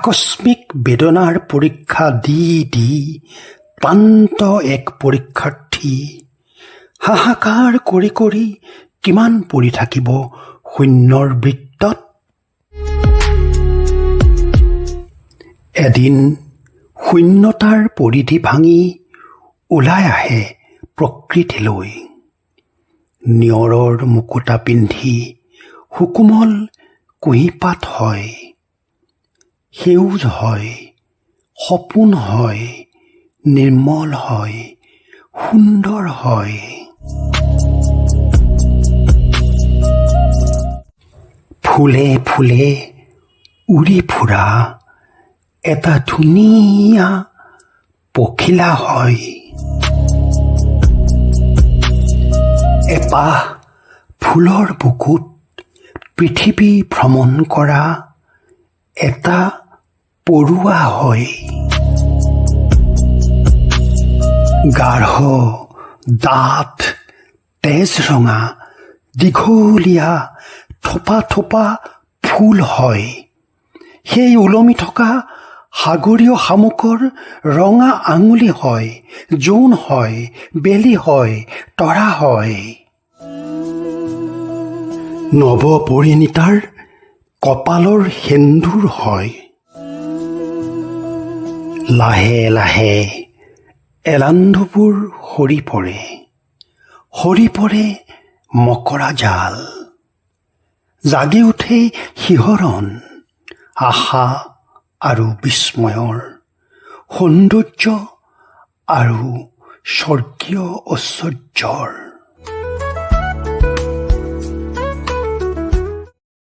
আকস্মিক বেদনাৰ পৰীক্ষা দি দি ক্লান্ত এক পৰীক্ষাৰ্থী হাহাকাৰ কৰি কৰি কিমান পৰি থাকিব শূন্যৰ বৃত্তত। এদিন শূন্যতাৰ পৰিধি ভাঙি ওলাই আহে প্ৰকৃতিলৈ। নিয়ৰৰ মুকুতা পিন্ধি সুকোমল কুঁহিপাত হয়, সেউজ হয়, সপোন হয়, নিৰ্মল হয়, সুন্দৰ হয়। ফুলে ফুলে উৰি ফুৰা এটা ধুনীয়া পখিলা হয়। এপাহ ফুলৰ বুকুত পৃথিৱী ভ্ৰমণ কৰা এটা পৰুৱা হয়। গাঢ় ডাঠ তেজৰঙা দীঘলীয়া থোপা থোপা ফুল হয়। সেই ওলমি থকা সাগৰীয় শামুকৰ ৰঙা আঙুলি হয়, জোন হয়, বেলি হয়, তৰা হয়। নৱপৰিণীতাৰ কপালৰ সেন্দুৰ হয়। লাহে লাহে এলান্ধবোৰ সৰি পৰে মকৰা জাল। জাগি উঠে শিহৰণ, আশা আৰু বিস্ময়ৰ, সৌন্দৰ্য আৰু স্বৰ্গীয় ঐশ্বৰ্যৰ।